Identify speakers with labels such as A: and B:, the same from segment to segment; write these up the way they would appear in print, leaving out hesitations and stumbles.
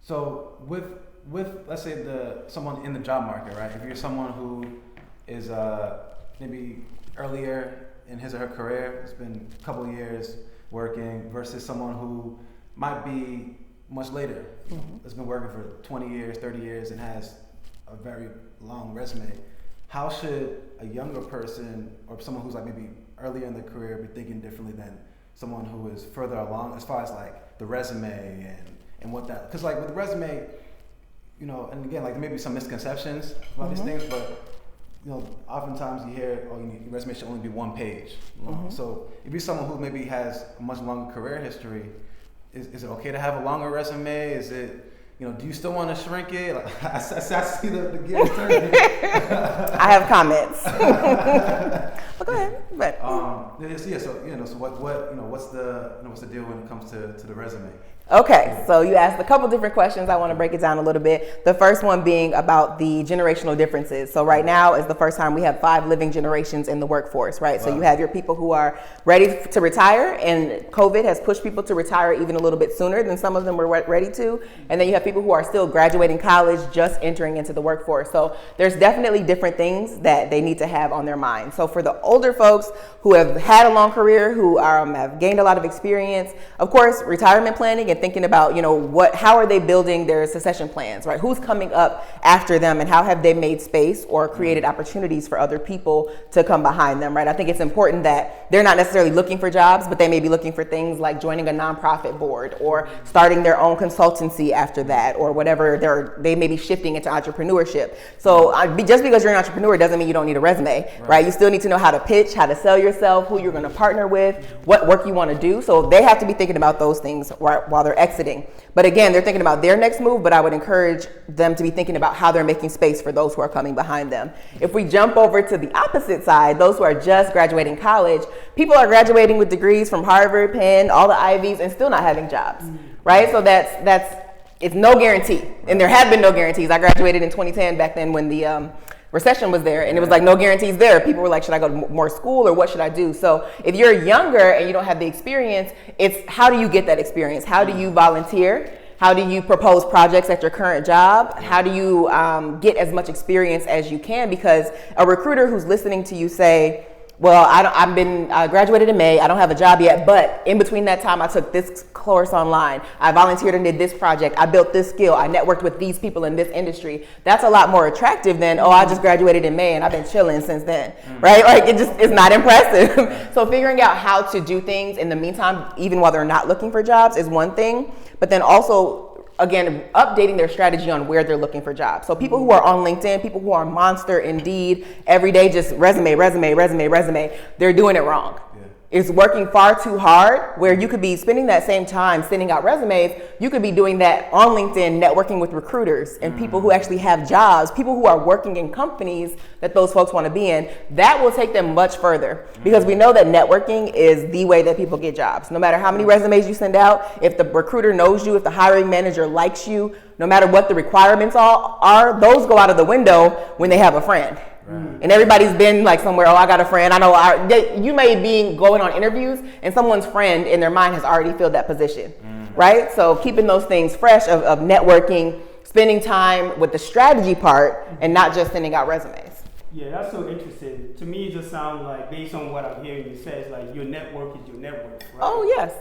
A: So with let's say someone in the job market, right? If you're someone who is maybe earlier in his or her career, it's been a couple of years working, versus someone who might be much later, has been working for 20 years, 30 years, and has a very long resume. How should a younger person or someone who's like maybe earlier in their career be thinking differently than someone who is further along as far as like the resume and what that, because like with the resume, you know, and again, like there may be some misconceptions about these things, but you know, oftentimes you hear, oh, your resume should only be 1 page long. So if you're someone who maybe has a much longer career history, is it okay to have a longer resume? Is it, you know, do you still want to shrink it? Like, I see the gears turning.
B: I have comments. But go ahead. But
A: so what's the deal when it comes to the resume?
B: Okay, so you asked a couple different questions. I want to break it down a little bit. The first one being about the generational differences. So right now is the first time we have 5 living generations in the workforce, right? Wow. So you have your people who are ready to retire, and COVID has pushed people to retire even a little bit sooner than some of them were ready to. And then you have people who are still graduating college, just entering into the workforce. So there's definitely different things that they need to have on their mind. So for the older folks who have had a long career, who have gained a lot of experience, of course, retirement planning and thinking about, you know, how are they building their succession plans, right? Who's coming up after them, and how have they made space or created opportunities for other people to come behind them, right? I think it's important that they're not necessarily looking for jobs, but they may be looking for things like joining a nonprofit board or starting their own consultancy after that, or whatever they may be shifting into entrepreneurship. So just because you're an entrepreneur doesn't mean you don't need a resume, right? You still need to know how to pitch, how to sell yourself, who you're going to partner with, what work you want to do. So they have to be thinking about those things while they're exiting. But again, they're thinking about their next move, but I would encourage them to be thinking about how they're making space for those who are coming behind them. If we jump over to the opposite side, those who are just graduating college, people are graduating with degrees from Harvard, Penn, all the Ivies, and still not having jobs, right? So it's no guarantee. And there have been no guarantees. I graduated in 2010, back then when the recession was there, and it was like no guarantees there. People were like, should I go to more school, or what should I do? So if you're younger and you don't have the experience, it's how do you get that experience? How do you volunteer? How do you propose projects at your current job? How do you get as much experience as you can? Because a recruiter who's listening to you say, well, I graduated in May, I don't have a job yet, but in between that time I took this course online, I volunteered and did this project, I built this skill, I networked with these people in this industry. That's a lot more attractive than, I just graduated in May and I've been chilling since then, right? Like it's not impressive. So figuring out how to do things in the meantime, even while they're not looking for jobs, is one thing, but then also, again, updating their strategy on where they're looking for jobs. So people who are on LinkedIn, people who are Monster, Indeed, every day just resume, they're doing it wrong. It's working far too hard, where you could be spending that same time sending out resumes. You could be doing that on LinkedIn, networking with recruiters and people who actually have jobs, people who are working in companies that those folks want to be in. That will take them much further, because we know that networking is the way that people get jobs. No matter how many resumes you send out, if the recruiter knows you, if the hiring manager likes you, no matter what the requirements are, those go out of the window when they have a friend. Right. And everybody's been like somewhere, I got a friend. I know you may be going on interviews and someone's friend in their mind has already filled that position, right? So keeping those things fresh of networking, spending time with the strategy part and not just sending out resumes.
C: Yeah, that's so interesting. To me, it just sounds like, based on what I'm hearing you say, it's like your network is your network, right?
B: Oh, yes.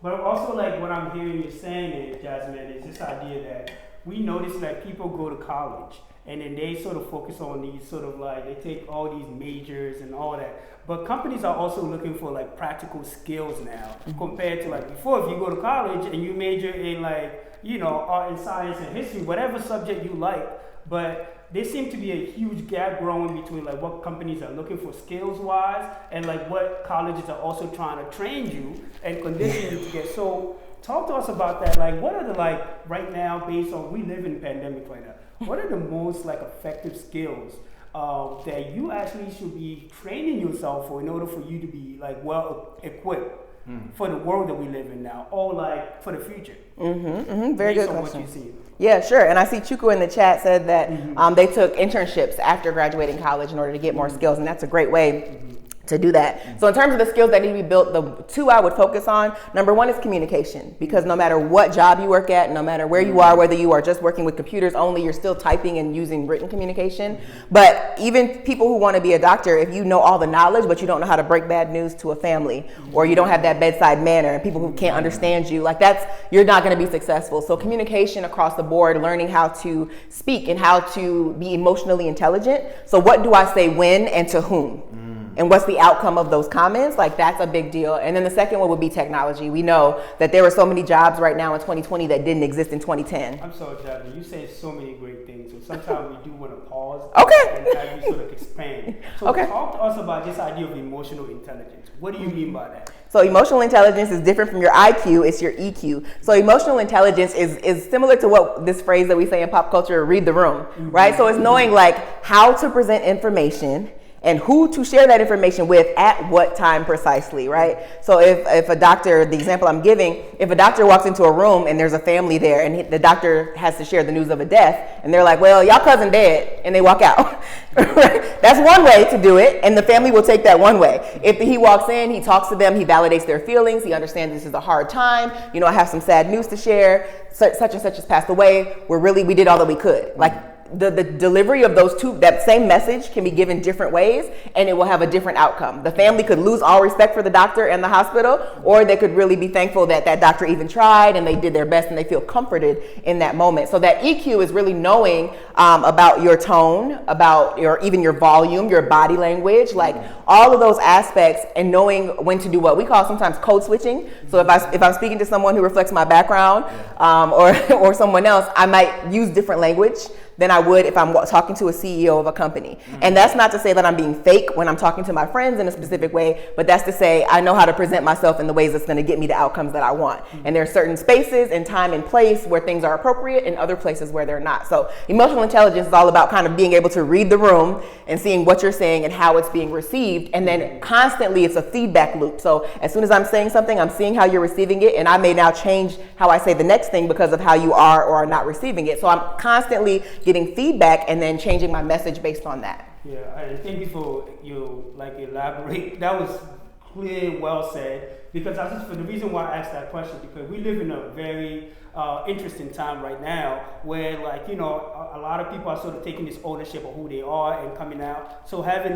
C: But also, like, what I'm hearing you saying, Jasmine, is this idea that we notice that people go to college and then they sort of focus on these sort of like, they take all these majors and all that. But companies are also looking for like practical skills now, compared to like before. If you go to college and you major in like, you know, art and science and history, whatever subject you like, but there seems to be a huge gap growing between like what companies are looking for skills wise and like what colleges are also trying to train you and condition you to get. So talk to us about that. Like, what are the, like, right now, based on, we live in a pandemic right now, what are the most like effective skills that you actually should be training yourself for in order for you to be like well equipped for the world that we live in now, or like for the future?
B: Very good question. Yeah, sure. And I see Chuku in the chat said that they took internships after graduating college in order to get more skills, and that's a great way to do that. So in terms of the skills that need to be built, the two I would focus on, number one is communication, because no matter what job you work at, no matter where you are, whether you are just working with computers only, you're still typing and using written communication. But even people who want to be a doctor, if you know all the knowledge, but you don't know how to break bad news to a family, or you don't have that bedside manner, and people who can't understand you, like you're not going to be successful. So communication across the board, learning how to speak and how to be emotionally intelligent. So what do I say when and to whom? And what's the outcome of those comments? Like, that's a big deal. And then the second one would be technology. We know that there are so many jobs right now in 2020 that didn't exist in 2010.
C: I'm sorry, Jasmine. You say so many great things. So sometimes we do want to pause
B: Okay.
C: and have you sort of expand. So
B: Okay.
C: talk to us about this idea of emotional intelligence. What do you mean by that?
B: So emotional intelligence is different from your IQ, it's your EQ. So emotional intelligence is similar to what this phrase that we say in pop culture, read the room, right? So it's knowing like how to present information and who to share that information with at what time precisely, right? So if a doctor, the example I'm giving, if a doctor walks into a room and there's a family there and the doctor has to share the news of a death and they're like, well, y'all cousin dead, and they walk out. That's one way to do it, and the family will take that one way. If he walks in, he talks to them, he validates their feelings, he understands this is a hard time, I have some sad news to share, such and such has passed away, we did all that we could. Like, the delivery of that same message can be given different ways, and it will have a different outcome. The family could lose all respect for the doctor and the hospital, or they could really be thankful that doctor even tried and they did their best and they feel comforted in that moment. So that EQ is really knowing about your tone, about even your volume, your body language, like all of those aspects, and knowing when to do what we call sometimes code switching. So if I'm speaking to someone who reflects my background or someone else, I might use different language than I would if I'm talking to a CEO of a company. And that's not to say that I'm being fake when I'm talking to my friends in a specific way, but that's to say I know how to present myself in the ways that's going to get me the outcomes that I want. And there are certain spaces and time and place where things are appropriate and other places where they're not. So emotional intelligence is all about kind of being able to read the room and seeing what you're saying and how it's being received. And then constantly it's a feedback loop. So as soon as I'm saying something, I'm seeing how you're receiving it, and I may now change how I say the next thing because of how you are or are not receiving it. So I'm constantly getting feedback and then changing my message based on that.
C: Yeah, and thank you for elaborate. That was clear, well said. Because for the reason why I asked that question, because we live in a very interesting time right now where a lot of people are sort of taking this ownership of who they are and coming out. So having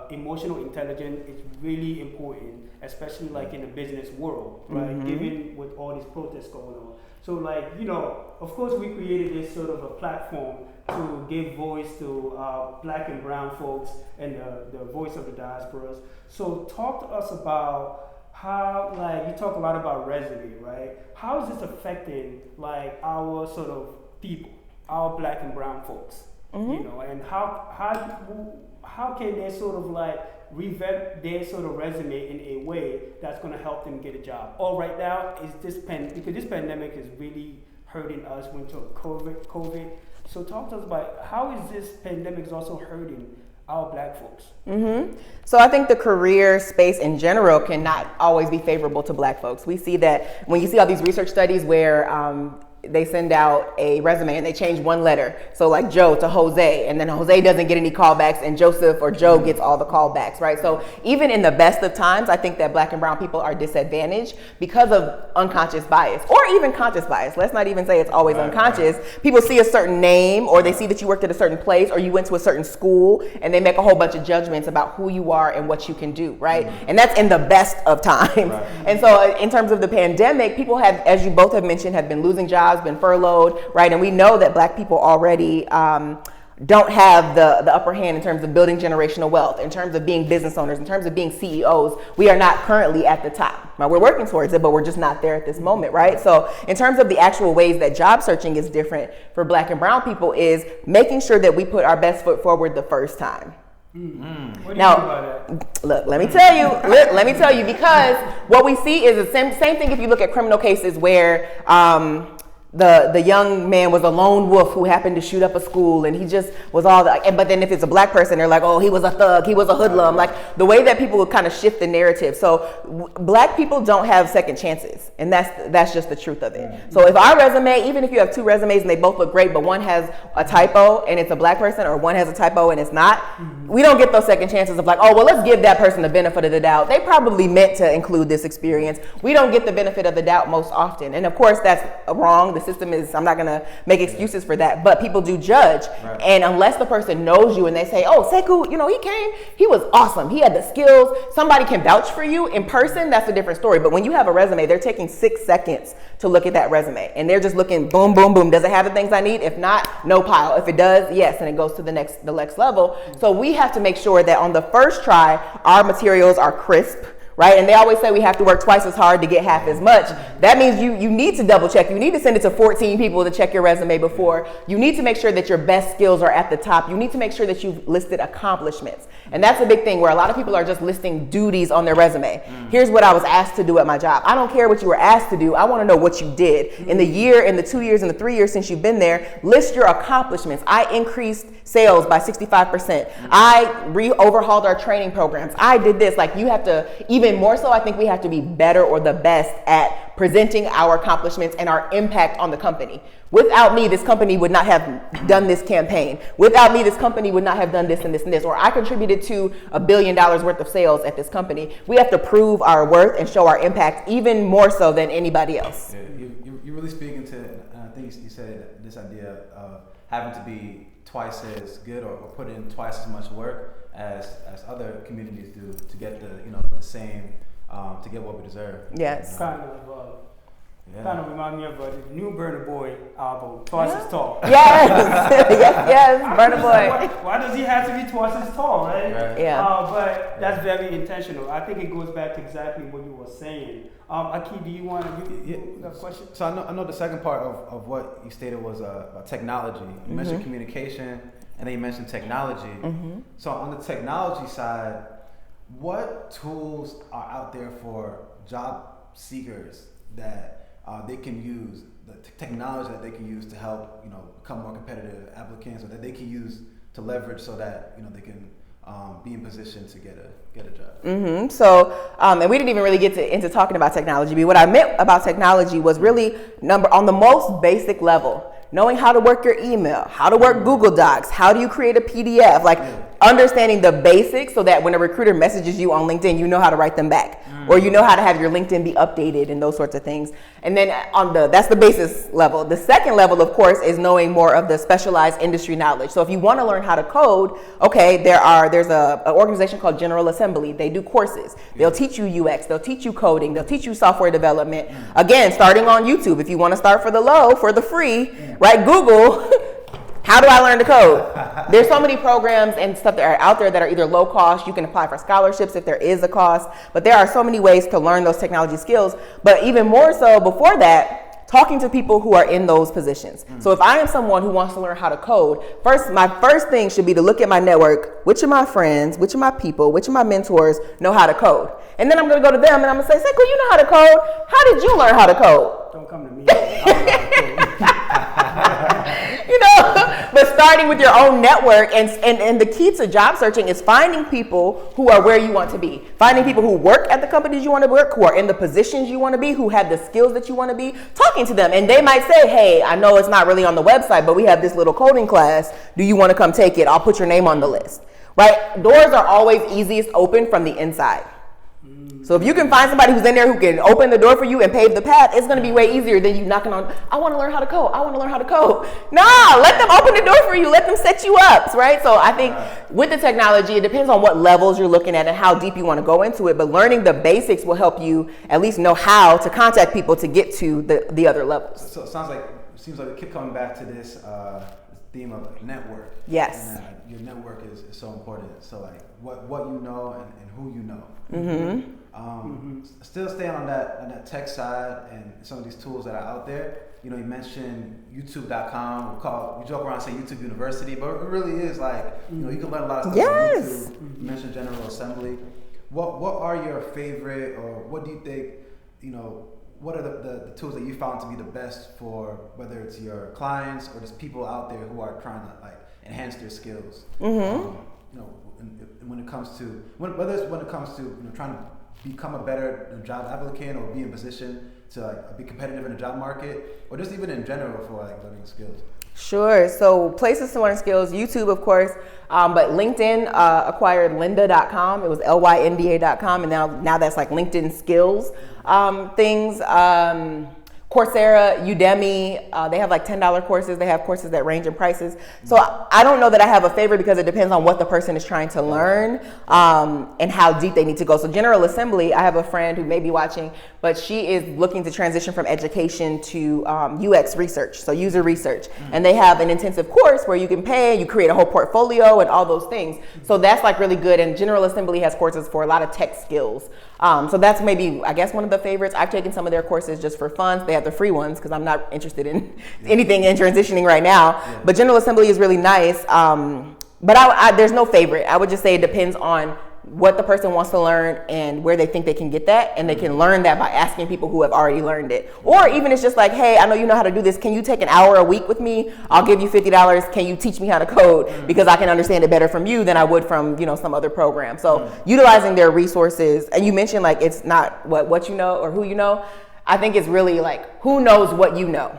C: emotional intelligence is really important, especially in the business world, right? Given with all these protests going on. So of course we created this sort of a platform to give voice to Black and brown folks and the voice of the diasporas. So talk to us about how, you talk a lot about resume, right? How is this affecting our sort of people, our Black and brown folks, and how can they sort of revamp their sort of resume in a way that's going to help them get a job? Or right now is because this pandemic is really hurting us. We went to COVID. So talk to us about how is this pandemic is also hurting our Black folks?
B: So I think the career space in general cannot always be favorable to Black folks. We see that when you see all these research studies where they send out a resume and they change one letter. So like Joe to Jose, and then Jose doesn't get any callbacks and Joseph or Joe gets all the callbacks, right? So even in the best of times, I think that Black and brown people are disadvantaged because of unconscious bias or even conscious bias. Let's not even say it's always unconscious. People see a certain name, or they see that you worked at a certain place or you went to a certain school, and they make a whole bunch of judgments about who you are and what you can do, right? And that's in the best of times. And so in terms of the pandemic, people have, as you both have mentioned, have been losing jobs, been furloughed, right? And we know that Black people already don't have the upper hand in terms of building generational wealth, in terms of being business owners, in terms of being CEOs. We are not currently at the top. Now, we're working towards it, but we're just not there at this moment, right? So in terms of the actual ways that job searching is different for Black and brown people is making sure that we put our best foot forward the first time.
C: What do you mean
B: Now,
C: by that?
B: look, let me tell you, because what we see is the same thing if you look at criminal cases where the young man was a lone wolf who happened to shoot up a school, and he just was all that. But then if it's a black person, they're like, oh, he was a thug, he was a hoodlum. Like the way that people would kind of shift the narrative. So black people don't have second chances, and that's just the truth of it. So if our resume, even if you have two resumes and they both look great, but one has a typo and it's a black person, or one has a typo and it's not, we don't get those second chances of like, oh, well, let's give that person the benefit of the doubt. They probably meant to include this experience. We don't get the benefit of the doubt most often, and of course that's wrong. The system is, I'm not going to make excuses for that, but people do judge. Right. And unless the person knows you and they say, oh, Sekou, he came, he was awesome, he had the skills, somebody can vouch for you in person, that's a different story. But when you have a resume, they're taking 6 seconds to look at that resume, and they're just looking boom, boom, boom. Does it have the things I need? If not, no pile. If it does, yes, and it goes to the next level. So we have to make sure that on the first try, our materials are crisp, right? And they always say we have to work twice as hard to get half as much. That means you need to double check. You need to send it to 14 people to check your resume before. You need to make sure that your best skills are at the top. You need to make sure that you've listed accomplishments. And that's a big thing where a lot of people are just listing duties on their resume. Here's what I was asked to do at my job. I don't care what you were asked to do. I want to know what you did. In the year, in the 2 years, in the 3 years since you've been there, list your accomplishments. I increased sales by 65%. I overhauled our training programs. I did this. Like, you have to, even more so, I think we have to be better or the best at presenting our accomplishments and our impact on the company. Without me, this company would not have done this campaign. Without me, this company would not have done this and this and this. Or I contributed to $1 billion worth of sales at this company. We have to prove our worth and show our impact even more so than anybody else.
A: Yeah, you're really speaking to, I think you said this idea of having to be twice as good or put in twice as much work as other communities do to get the same, to get what we deserve.
B: Yes.
C: Kind of remind me of the new Burna Boy album, Twice as Tall.
B: Yes, yes, Burna Boy.
C: Why does he have to be twice as tall, right?
B: Yeah.
C: But that's very intentional. I think it goes back to exactly what you were saying. Aki, do you want to give a question?
A: So I know the second part of what you stated was about technology. You mentioned communication, and then you mentioned technology. So on the technology side, what tools are out there for job seekers that they can use, the technology that they can use to help become more competitive applicants, or that they can use to leverage so that they can be in position to get a job?
B: So, and we didn't even really get into talking about technology, but what I meant about technology was really on the most basic level, knowing how to work your email, how to work Google Docs, how do you create a PDF, like understanding the basics so that when a recruiter messages you on LinkedIn, you know how to write them back, or you know how to have your LinkedIn be updated and those sorts of things. And then that's the basis level. The second level, of course, is knowing more of the specialized industry knowledge. So if you want to learn how to code, okay, there's an organization called General Assembly. They do courses. They'll teach you UX. They'll teach you coding. They'll teach you software development. Again, starting on YouTube. If you want to start for the free, right? Google. How do I learn to code? There's so many programs and stuff that are out there that are either low cost. You can apply for scholarships if there is a cost, but there are so many ways to learn those technology skills. But even more so before that, talking to people who are in those positions. So if I am someone who wants to learn how to code, my first thing should be to look at my network. Which of my friends, which of my people, which of my mentors know how to code? And then I'm going to go to them and I'm going to say, Sekou, you know how to code? How did you learn how to code?
C: Don't come to me. I don't know how to code.
B: But starting with your own network, and the key to job searching is finding people who are where you want to be. Finding people who work at the companies you want to work, who are in the positions you want to be, who have the skills that you want to be, talking to them. And they might say, hey, I know it's not really on the website, but we have this little coding class. Do you want to come take it? I'll put your name on the list, right? Doors are always easiest open from the inside. So if you can find somebody who's in there who can open the door for you and pave the path, it's going to be way easier than you knocking on, I want to learn how to code. I want to learn how to code. Nah, let them open the door for you. Let them set you up, right? So I think with the technology, it depends on what levels you're looking at and how deep you want to go into it. But learning the basics will help you at least know how to contact people to get to the other levels.
A: So it seems like we keep coming back to this theme of network.
B: Yes.
A: And your network is so important. So like what you know and who you know. Still staying on that tech side and some of these tools that are out there. You mentioned YouTube.com. We joke around and say YouTube University, but it really is like you can learn a lot of stuff on YouTube. You mentioned General Assembly. What are your favorite, or what do you think what are the tools that you found to be the best for whether it's your clients or just people out there who are trying to like enhance their skills? When it comes to whether it's when it comes to trying to become a better job applicant or be in position to like be competitive in the job market, or just even in general for like learning skills.
B: Sure. So places to learn skills, YouTube, of course, but LinkedIn acquired lynda.com. It was lynda.com, and now that's like LinkedIn skills things. Coursera, Udemy, they have like $10 courses. They have courses that range in prices. So I don't know that I have a favorite because it depends on what the person is trying to learn and how deep they need to go. So General Assembly, I have a friend who may be watching, but she is looking to transition from education to UX research, so user research. And they have an intensive course where you can pay, you create a whole portfolio and all those things. So that's like really good. And General Assembly has courses for a lot of tech skills. So that's maybe, I guess, one of the favorites. I've taken some of their courses just for fun. They have the free ones because I'm not interested in anything in transitioning right now. Yeah. But General Assembly is really nice. But there's no favorite. I would just say it depends on what the person wants to learn and where they think they can get that, and they can learn that by asking people who have already learned it. Or even it's just like, hey, I know you know how to do this. Can you take an hour a week with me? I'll give you $50. Can you teach me how to code? Because I can understand it better from you than I would from some other program. So utilizing their resources, and you mentioned like it's not what you know or who you know. I think it's really like who knows what you know.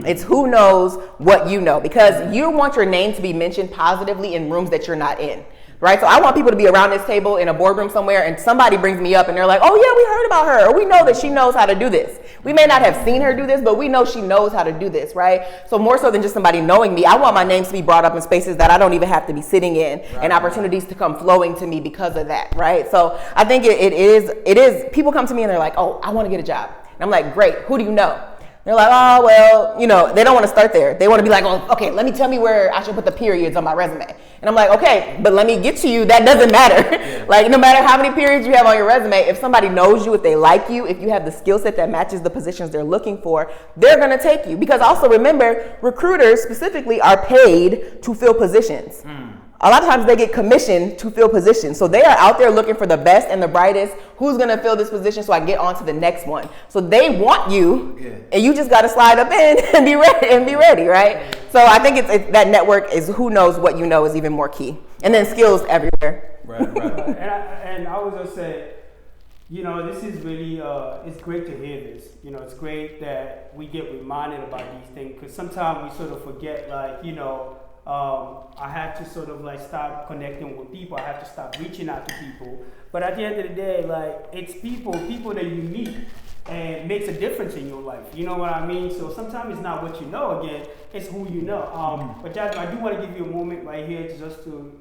B: It's who knows what you know, because you want your name to be mentioned positively in rooms that you're not in. Right? So I want people to be around this table in a boardroom somewhere and somebody brings me up and they're like, oh yeah, we heard about her, or we know that she knows how to do this. We may not have seen her do this, but we know she knows how to do this, right? So more so than just somebody knowing me, I want my name to be brought up in spaces that I don't even have to be sitting in, and opportunities to come flowing to me because of that, right? So I think it is, people come to me and they're like, oh, I want to get a job. And I'm like, great, who do you know? They're like, oh, well, they don't want to start there. They want to be like, oh, okay, let me tell me where I should put the periods on my resume. And I'm like, okay, but let me get to you. That doesn't matter. Yeah. Like, no matter how many periods you have on your resume, if somebody knows you, if they like you, if you have the skill set that matches the positions they're looking for, they're going to take you. Because also remember, recruiters specifically are paid to fill positions. A lot of times they get commissioned to fill positions. So they are out there looking for the best and the brightest. Who's going to fill this position so I get on to the next one? So they want you, and you just got to slide up in and be ready, right? So I think it's that network is who knows what you know is even more key. And then skills everywhere.
A: Right.
C: And I was going to say, this is really, it's great to hear this. It's great that we get reminded about these things, because sometimes we sort of forget, like, I have to sort of like stop connecting with people. I have to stop reaching out to people. But at the end of the day, like, it's people that you meet and makes a difference in your life. You know what I mean? So sometimes it's not what you know, again, it's who you know. But Jasmine, I do want to give you a moment right here just to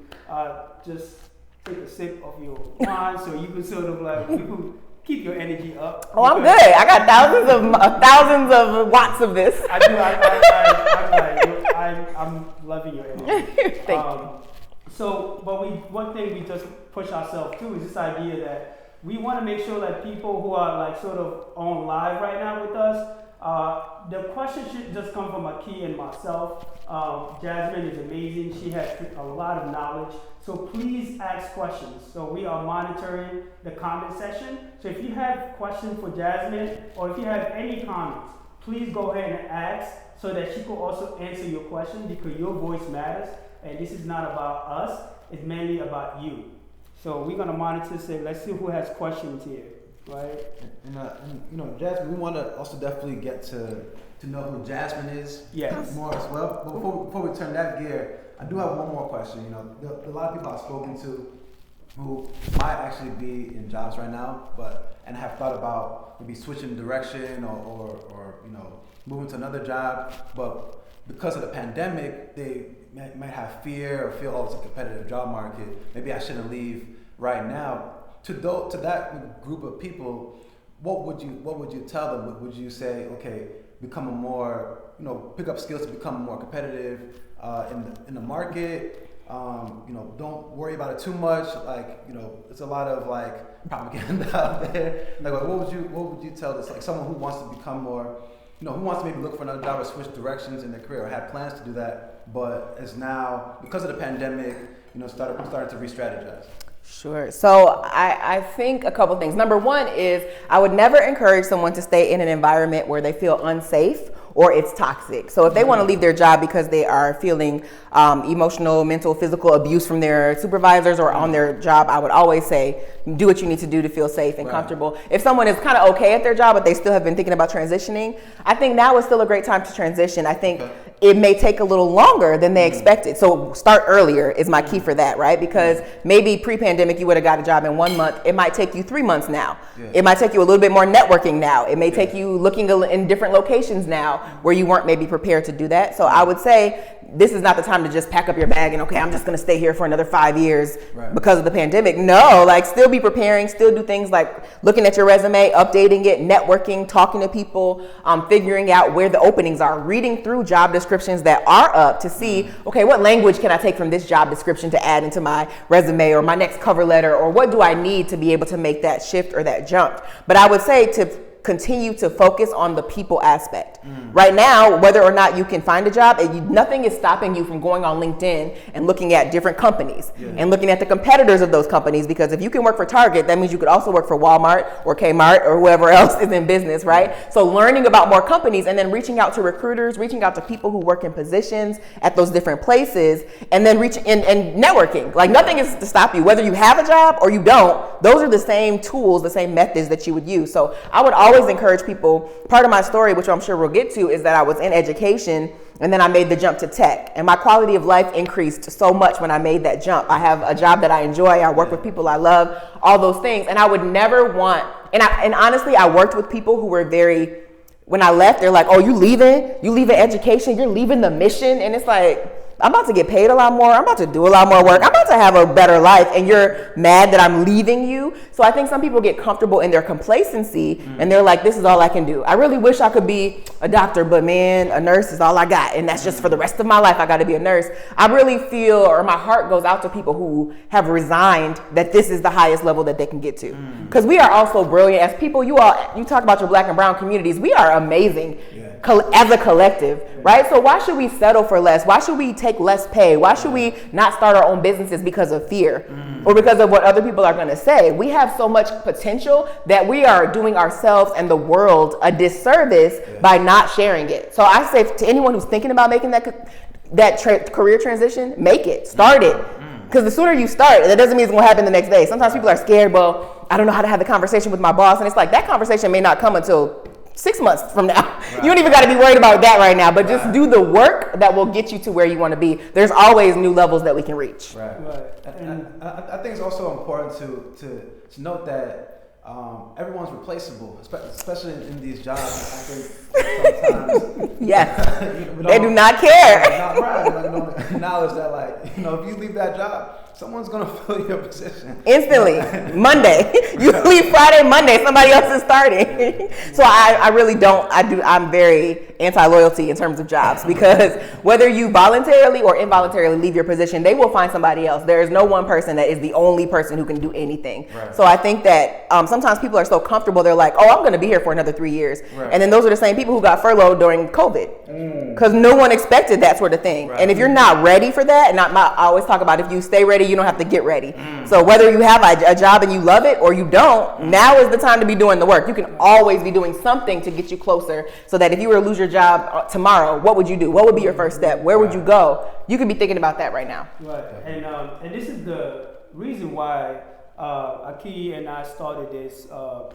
C: just take a sip of your wine so you can sort of like, you can keep your energy up.
B: Oh, I'm good. I got thousands of watts of this.
C: I do. I'm loving your energy.
B: Thank you.
C: So, but one thing we just push ourselves to is this idea that we want to make sure that people who are like sort of on live right now with us, the question should just come from Aki and myself. Jasmine is amazing. She has a lot of knowledge. So please ask questions. So we are monitoring the comment section. So if you have questions for Jasmine, or if you have any comments, please go ahead and ask so that she can also answer your question, because your voice matters. And this is not about us. It's mainly about you. So we're going to monitor, let's see who has questions here, right?
A: And Jasmine, we want to also definitely get to know who Jasmine is more as well. But before we turn that gear, I do have one more question. A lot of people I've spoken to who might actually be in jobs right now, and have thought about maybe switching direction or moving to another job, but because of the pandemic, they might have fear or feel, oh, it's a competitive job market. Maybe I shouldn't leave right now. To that group of people, what would you tell them? Would you say, okay, become a more, pick up skills to become more competitive in the market? Don't worry about it too much. Like, it's a lot of like propaganda out there. Like, what would you tell this, like someone who wants to become more, who wants to maybe look for another job or switch directions in their career or have plans to do that, but is now, because of the pandemic, started to re-strategize?
B: Sure. So I think a couple things. Number one is I would never encourage someone to stay in an environment where they feel unsafe or it's toxic. So if they want to leave their job because they are feeling emotional, mental, physical abuse from their supervisors or on their job, I would always say, do what you need to do to feel safe and comfortable. If someone is kind of okay at their job, but they still have been thinking about transitioning, I think now is still a great time to transition. I think it may take a little longer than they expected. So start earlier is my key for that, right? Because maybe pre-pandemic you would have got a job in 1 month. It might take you 3 months now. It might take you a little bit more networking now. It may take you looking in different locations now where you weren't maybe prepared to do that. So I would say this is not the time to just pack up your bag and, okay, I'm just going to stay here for another 5 years because of the pandemic. No, like still be preparing, still do things like looking at your resume, updating it, networking, talking to people, figuring out where the openings are, reading through job descriptions that are up to see, okay, what language can I take from this job description to add into my resume or my next cover letter, or what do I need to be able to make that shift or that jump? But I would say to continue to focus on the people aspect. Right now, whether or not you can find a job, nothing is stopping you from going on LinkedIn and looking at different companies and looking at the competitors of those companies, because if you can work for Target, that means you could also work for Walmart or Kmart or whoever else is in business, right? So learning about more companies and then reaching out to recruiters, reaching out to people who work in positions at those different places, and then reaching and networking. Like nothing is to stop you, whether you have a job or you don't. Those are the same tools, the same methods that you would use. So I would always encourage people. Part of my story, which I'm sure we'll get to, is that I was in education and then I made the jump to tech, and my quality of life increased so much when I made that jump. I have a job that I enjoy. I work with people I love, all those things. And I would never want, and honestly, I worked with people who were very, when I left, they're like, oh, you leaving education, you're leaving the mission. And it's like, I'm about to get paid a lot more. I'm about to do a lot more work. I'm about to have a better life, and you're mad that I'm leaving you. So I think some people get comfortable in their complacency and they're like, this is all I can do. I really wish I could be a doctor, but man, a nurse is all I got. And that's just for the rest of my life. I got to be a nurse. I really feel, or my heart goes out to people who have resigned that this is the highest level that they can get to. Because we are also brilliant as people. You talk about your Black and brown communities. We are amazing. As a collective, right? So why should we settle for less? Why should we take less pay? Why should we not start our own businesses because of fear or because of what other people are going to say? We have so much potential that we are doing ourselves and the world a disservice by not sharing it. So I say to anyone who's thinking about making that career transition, make it, start it. Because the sooner you start, that doesn't mean it's going to happen the next day. Sometimes people are scared, well, I don't know how to have the conversation with my boss. And it's like, that conversation may not come until 6 months from now. You don't even got to be worried about that right now, but just do the work that will get you to where you want to be. There's always new levels that we can reach.
A: And I think it's also important to note that everyone's replaceable, especially in these jobs. I think sometimes
B: they do not care.
A: We don't acknowledge that, if you leave that job, someone's gonna fill your position
B: instantly. Monday, you leave Friday, Monday, somebody else is starting. So I really don't. I'm very anti-loyalty in terms of jobs, because whether you voluntarily or involuntarily leave your position, they will find somebody else. There is no one person that is the only person who can do anything. So I think that sometimes people are so comfortable, they're like, oh, I'm going to be here for another 3 years. And then those are the same people who got furloughed during COVID, because no one expected that sort of thing. And if you're not ready for that, and I always talk about, if you stay ready, you don't have to get ready. So whether you have a job and you love it or you don't, now is the time to be doing the work. You can always be doing something to get you closer, so that if you were to lose your job tomorrow, what would you do? What would be your first step? Where would you go? You could be thinking about that right now.
C: And this is the reason why Aki and I started this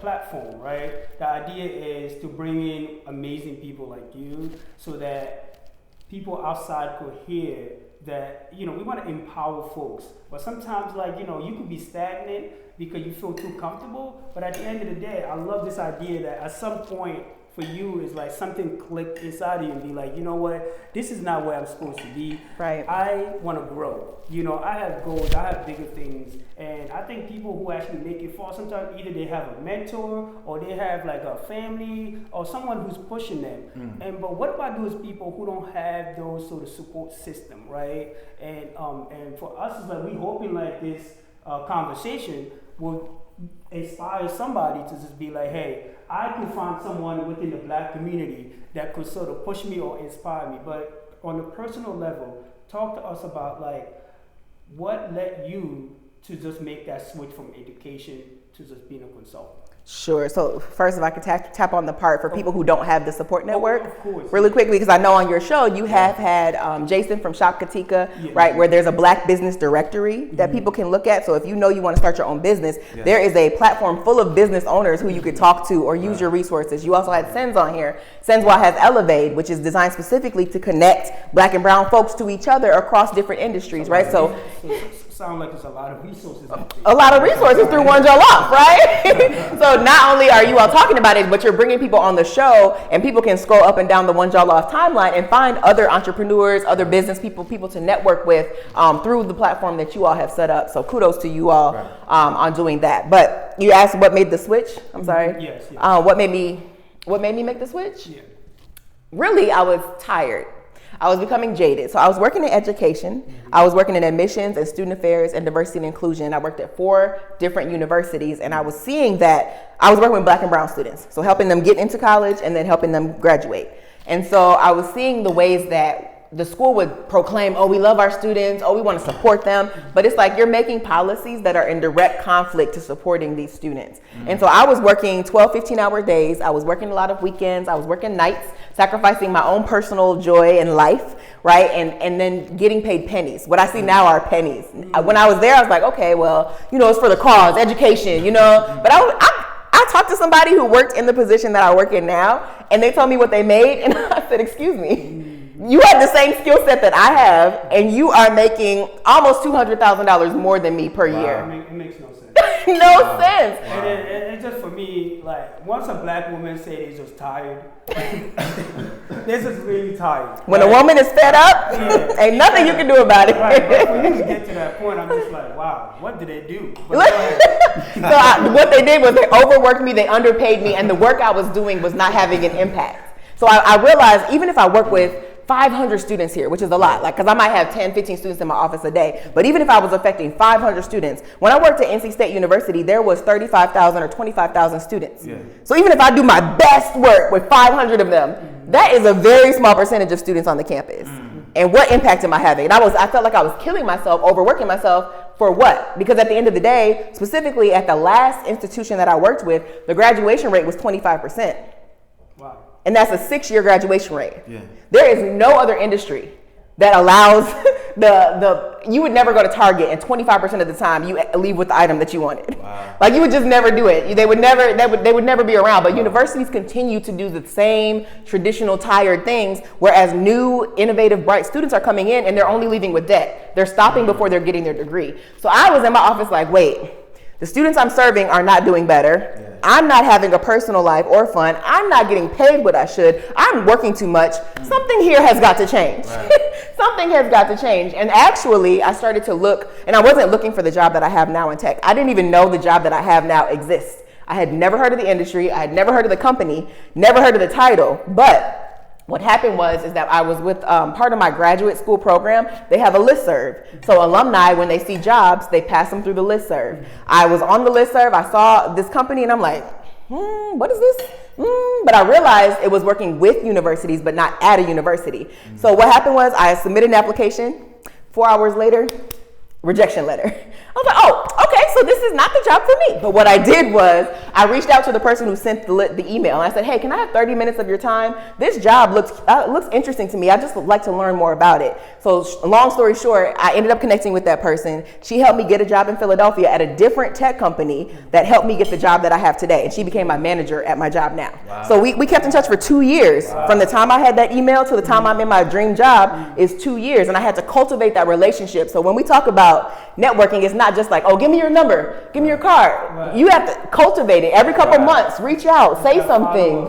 C: platform, right? The idea is to bring in amazing people like you, so that people outside could hear that, we want to empower folks. But sometimes, you could be stagnant because you feel too comfortable. But at the end of the day, I love this idea that at some point for you is like something clicked inside of you and be like, you know what, this is not where I'm supposed to be.
B: Right.
C: I want to grow. I have goals, I have bigger things. And I think people who actually make it far, sometimes either they have a mentor or they have like a family or someone who's pushing them. But what about those people who don't have those sort of support system, right? And for us, it's like we hoping like this conversation will inspire somebody to just be like, hey, I can find someone within the Black community that could sort of push me or inspire me. But on a personal level, talk to us about like what led you to just make that switch from education to just being a consultant?
B: Sure. So first, if I could tap on the part for people who don't have the support network,
C: of course,
B: really quickly, because I know on your show you have had Jason from Shop Katika, right, where there's a Black business directory that people can look at. So if you know you want to start your own business, there is a platform full of business owners who you could talk to or use your resources. You also had Sens on here. Senswa has Elevate, which is designed specifically to connect Black and brown folks to each other across different industries, right? So
C: sound like there's a lot of resources out there.
B: A lot of resources through One Jollof, right? So not only are you all talking about it, but you're bringing people on the show, and people can scroll up and down the One Jollof timeline and find other entrepreneurs, other business people to network with through the platform that you all have set up. So kudos to you all on doing that. But you asked what made the switch? I'm sorry.
C: Yes.
B: What made me make the switch?
C: Yeah.
B: Really, I was tired. I was becoming jaded. So I was working in education. I was working in admissions and student affairs and diversity and inclusion. I worked at 4 different universities, and I was seeing that I was working with Black and brown students. So helping them get into college and then helping them graduate. And so I was seeing the ways that the school would proclaim, oh, we love our students, oh, we want to support them. But it's like you're making policies that are in direct conflict to supporting these students. And so I was working 12, 15-hour days. I was working a lot of weekends. I was working nights, sacrificing my own personal joy and life, right? And then getting paid pennies. What I see now are pennies. When I was there, I was like, okay, well, it's for the cause, education, But I talked to somebody who worked in the position that I work in now, and they told me what they made, and I said, excuse me. You have the same skill set that I have, and you are making almost $200,000 more than me per year.
C: It makes no sense.
B: No sense.
C: And it's just for me, like, once a Black woman say they're just tired, they're just really tired.
B: When a woman is fed up, ain't nothing you can do about it.
C: Right, but for you to get to that point, I'm just like, wow, what did they do?
B: What they did was they overworked me, they underpaid me, and the work I was doing was not having an impact. So I realized even if I work with 500 students here, which is a lot, because I might have 10, 15 students in my office a day. But even if I was affecting 500 students, when I worked at NC State University, there was 35,000 or 25,000 students. Yeah. So even if I do my best work with 500 of them, that is a very small percentage of students on the campus. And what impact am I having? And I felt like I was killing myself, overworking myself for what? Because at the end of the day, specifically at the last institution that I worked with, the graduation rate was 25%.
C: Wow.
B: And that's a 6-year graduation rate.
A: Yeah.
B: There is no other industry that allows you would never go to Target and 25% of the time you leave with the item that you wanted.
A: Wow.
B: Like you would just never do it. They would never be around. But universities continue to do the same traditional tired things, whereas new, innovative, bright students are coming in and they're only leaving with debt. They're stopping before they're getting their degree. So I was in my office like, wait, the students I'm serving are not doing better. Yeah. I'm not having a personal life or fun. I'm not getting paid what I should. I'm working too much. Something here has got to change. Right. Something has got to change. And actually, I started to look, and I wasn't looking for the job that I have now in tech. I didn't even know the job that I have now exists. I had never heard of the industry. I had never heard of the company, never heard of the title. But what happened is that I was with part of my graduate school program. They have a listserv. So alumni, when they see jobs, they pass them through the listserv. I was on the listserv. I saw this company and I'm like, what is this? But I realized it was working with universities, but not at a university. So what happened was I submitted an application. 4 hours later, rejection letter. I was like, oh, okay, so this is not the job for me. But what I did was I reached out to the person who sent the email, and I said, hey, can I have 30 minutes of your time? This job looks interesting to me. I just would like to learn more about it. So long story short, I ended up connecting with that person. She helped me get a job in Philadelphia at a different tech company that helped me get the job that I have today. And she became my manager at my job now. Wow. So we kept in touch for 2 years. Wow. From the time I had that email to the time I'm in my dream job is 2 years. And I had to cultivate that relationship. So when we talk about networking, it's not just like, oh, give me your number, give me your card. Right. You have to cultivate it every couple months. Reach out, say something.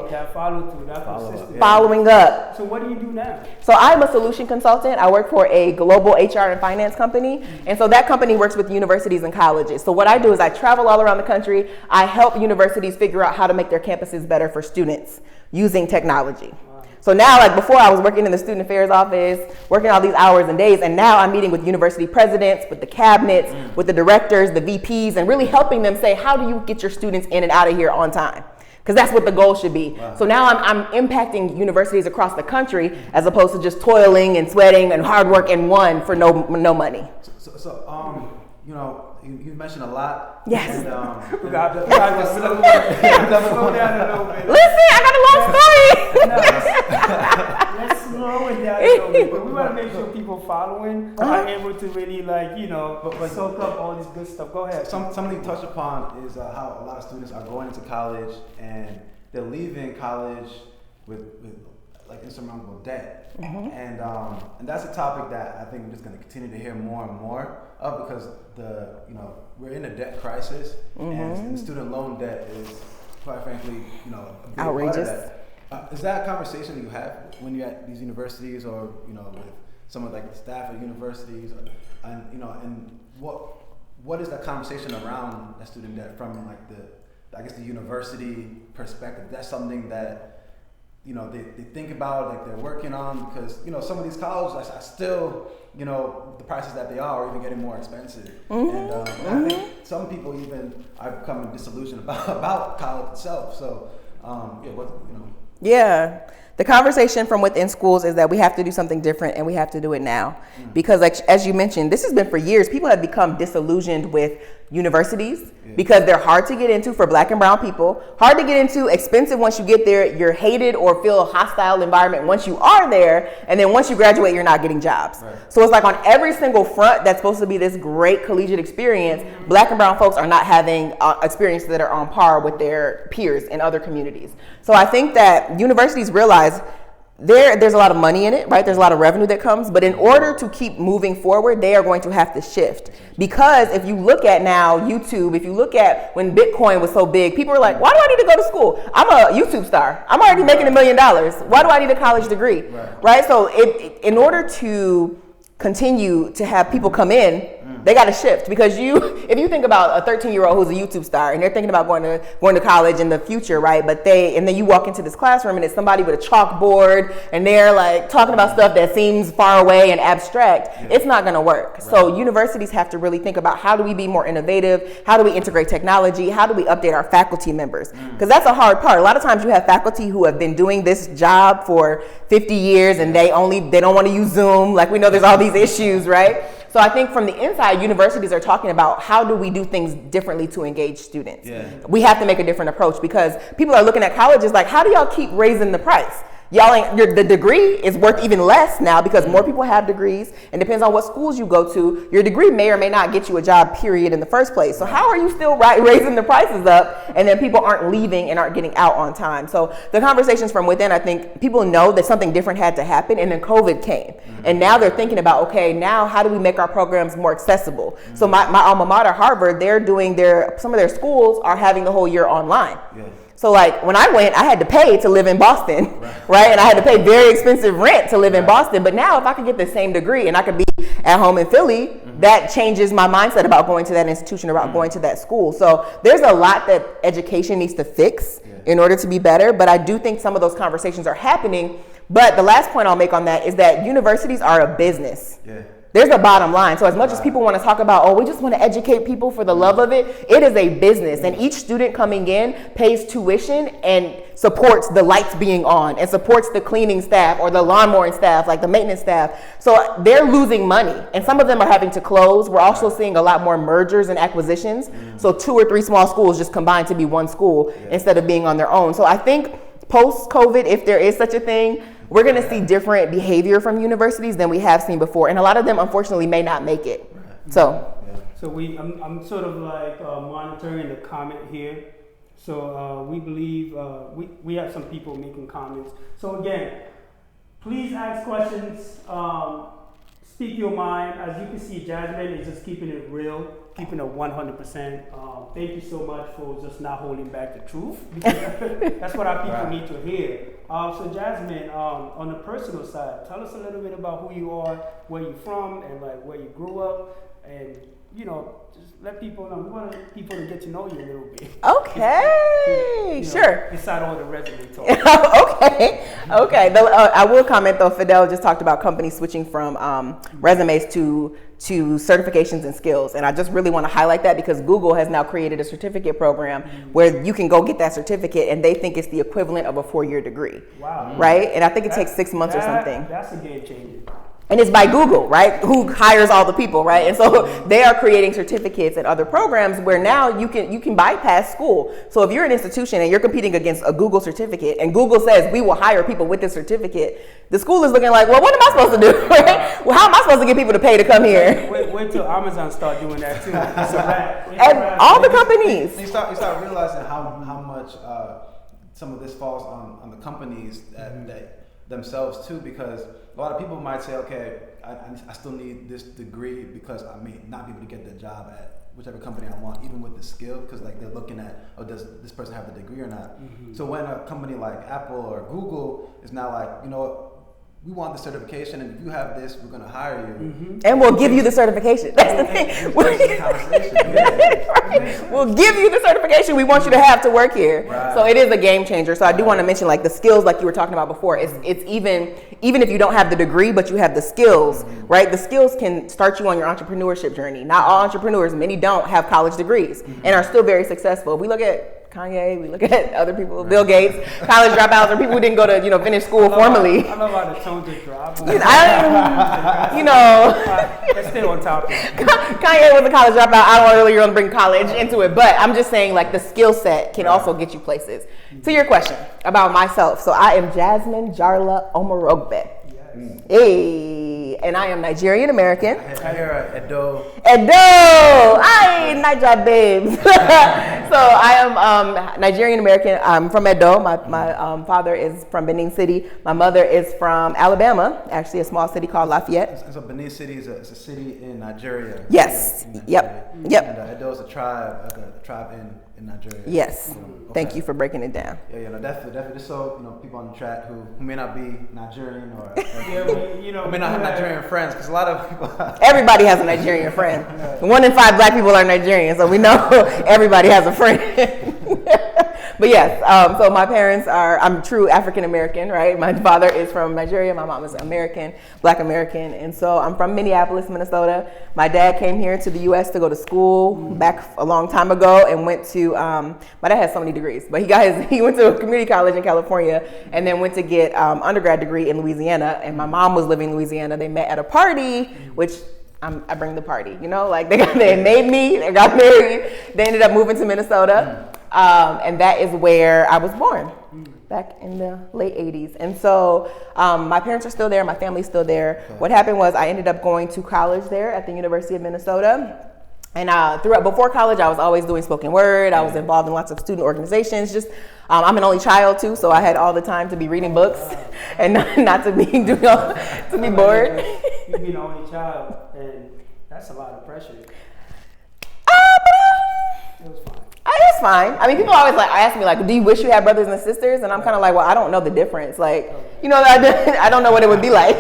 B: Following up.
C: So what do you do now?
B: So I'm a solution consultant. I work for a global HR and finance company. And so that company works with universities and colleges. So what I do is I travel all around the country. I help universities figure out how to make their campuses better for students using technology. So now, like before, I was working in the student affairs office, working all these hours and days, and now I'm meeting with university presidents, with the cabinets, with the directors, the VPs, and really helping them say, how do you get your students in and out of here on time? Because that's what the goal should be. Wow. So now I'm impacting universities across the country as opposed to just toiling and sweating and hard work and for no money.
A: So you know, you mentioned a lot.
B: Yes.
A: And,
C: We got to slow down a little bit.
B: Listen, I got a long story.
C: Let's slow it down a little bit. But we want to make sure people following are able to really, like, you know, soak up all this good stuff. Go ahead.
A: Something you touched upon is how a lot of students are going into college and they're leaving college with like insurmountable debt, and that's a topic that I think we're just going to continue to hear more and more of, because we're in a debt crisis, and student loan debt is, quite frankly, a big
B: outrageous.
A: part of that. Is that a conversation that you have when you're at these universities, or with some of like the staff at universities, and what is that conversation around that student debt from like the university perspective? That's something that they think about, like they're working on, because some of these colleges are still the prices that they are even getting more expensive, and I think some people even are becoming disillusioned about college itself. So
B: Yeah. The conversation from within schools is that we have to do something different, and we have to do it now. Because, like, as you mentioned, this has been for years. People have become disillusioned with universities because they're hard to get into for Black and brown people, hard to get into, expensive once you get there, you're hated or feel a hostile environment once you are there, and then once you graduate, you're not getting jobs. Right. So it's like on every single front that's supposed to be this great collegiate experience, Black and brown folks are not having experiences that are on par with their peers in other communities. So I think that universities realize there's a lot of money in it, right? There's a lot of revenue that comes, but in order to keep moving forward, they are going to have to shift. Because if you look at now YouTube, if you look at when Bitcoin was so big, people were like, why do I need to go to school? I'm a YouTube star. I'm already making $1 million. Why do I need a college degree? Right? So in order to continue to have people come in, they got to shift, because if you think about a 13-year-old who's a YouTube star and they're thinking about going to college in the future, right? But then you walk into this classroom and it's somebody with a chalkboard and they're like talking about stuff that seems far away and abstract. It's not going to work. Right. So universities have to really think about, how do we be more innovative? How do we integrate technology? How do we update our faculty members? Because that's a hard part. A lot of times you have faculty who have been doing this job for 50 years and they don't want to use Zoom. Like, we know there's all these issues, right? So I think from the inside, universities are talking about, how do we do things differently to engage students? We have to make a different approach, because people are looking at colleges like, how do y'all keep raising the price? The degree is worth even less now, because more people have degrees, and depends on what schools you go to, your degree may or may not get you a job, period, in the first place. So how are you still raising the prices up, and then people aren't leaving and aren't getting out on time? So the conversations from within, I think people know that something different had to happen, and then COVID came. And now they're thinking about, okay, now how do we make our programs more accessible? So my alma mater, Harvard, they're doing some of their schools are having the whole year online. So like when I went, I had to pay to live in Boston, right? And I had to pay very expensive rent to live in Boston. But now if I could get the same degree and I could be at home in Philly, that changes my mindset about going to that institution, about going to that school. So there's a lot that education needs to fix in order to be better. But I do think some of those conversations are happening. But the last point I'll make on that is that universities are a business. There's a bottom line. So as much as people want to talk about, we just want to educate people for the love of it, it is a business. And each student coming in pays tuition and supports the lights being on, and supports the cleaning staff or the lawnmowing staff, like the maintenance staff. So they're losing money, and some of them are having to close. We're also seeing a lot more mergers and acquisitions. So 2 or 3 small schools just combine to be one school instead of being on their own. So I think post-COVID, if there is such a thing, we're going to see different behavior from universities than we have seen before, and a lot of them, unfortunately, may not make it. So
C: I'm sort of like monitoring the comment here. So we believe we have some people making comments. So again, please ask questions. Speak your mind. As you can see, Jasmine is just keeping it real, keeping it 100%. Thank you so much for just not holding back the truth, because that's what our people need to hear. So Jasmine, on the personal side, tell us a little bit about who you are, where you're from, and like where you grew up, and just let people know. We want people to get to know you a little bit.
B: Okay, sure.
C: Inside all the resume talk.
B: Okay. I will comment though. Fidel just talked about companies switching from resumes to certifications and skills, and I just really want to highlight that, because Google has now created a certificate program where you can go get that certificate, and they think it's the equivalent of a 4-year degree.
C: Wow.
B: Right? And I think it takes 6 months or something.
C: That's a game changer.
B: And it's by Google, right? Who hires all the people, right? And so they are creating certificates and other programs where now you can bypass school. So if you're an institution and you're competing against a Google certificate, and Google says we will hire people with this certificate, the school is looking like, well, what am I supposed to do? Right? Well, how am I supposed to get people to pay to come here?
C: Wait till Amazon start doing that too. It's a wrap.
B: And all the companies.
A: You start realizing how much some of this falls on the companies that themselves too, because a lot of people might say, okay, I still need this degree because I may not be able to get the job at whichever company I want, even with the skill, because like they're looking at, oh, does this person have the degree or not? So when a company like Apple or Google is now like, you know what, we want the certification, and if you have this, we're going to hire you.
B: And we'll give you the certification. That's the thing. We'll give you the certification we want you to have to work here.
A: Right.
B: So it is a game changer. So I do want to mention, like, the skills, like you were talking about before. It's even if you don't have the degree, but you have the skills, right? The skills can start you on your entrepreneurship journey. Not all entrepreneurs, many don't have college degrees and are still very successul. If we look at Kanye, we look at other people, Bill Gates, college dropouts, or people who didn't go to, finish school formally.
C: I love how the tone just dropped.
B: Let's
C: stay on topic.
B: Kanye was a college dropout. I don't really want to bring college into it, but I'm just saying, like, the skill set can also get you places. To your question about myself, so I am Jasmine Jarla Omorogbe. Hey, and I am Nigerian American.
A: I hear Edo.
B: Aye, Niger babes. So I am Nigerian American. I'm from Edo. My father is from Benin City. My mother is from Alabama, actually a small city called Lafayette.
A: So Benin City is a city in Nigeria.
B: Yes.
A: In Nigeria.
B: Yep.
A: And Edo is a tribe in Nigeria.
B: Yes.
A: Okay.
B: Thank you for breaking it down.
A: Yeah, definitely. Just so people on the track who may not be Nigerian or may not have Nigerian friends, because a lot of people. Everybody
B: has a Nigerian friend. 1 in 5 black people are Nigerian, so we know everybody has a friend. But yes, so my parents I'm true African American, right? My father is from Nigeria, my mom is American, Black American, and so I'm from Minneapolis, Minnesota. My dad came here to the U.S. to go to school back a long time ago, and went to. My dad has so many degrees, but he went to a community college in California, and then went to get undergrad degree in Louisiana. And my mom was living in Louisiana. They met at a party, which. I bring the party, like they made me, they got married, they ended up moving to Minnesota, and that is where I was born, back in the late 80s. And so my parents are still there, my family's still there. Okay. What happened was I ended up going to college there at the University of Minnesota. And before college, I was always doing spoken word. I was involved in lots of student organizations. I'm an only child too, so I had all the time to be reading books and not to be to be bored.
C: You being the only child, and that's a lot of pressure. It was fine.
B: It's fine. I mean, people always ask me do you wish you had brothers and sisters? And I'm kind of like, well, I don't know the difference. I don't know what it would be like.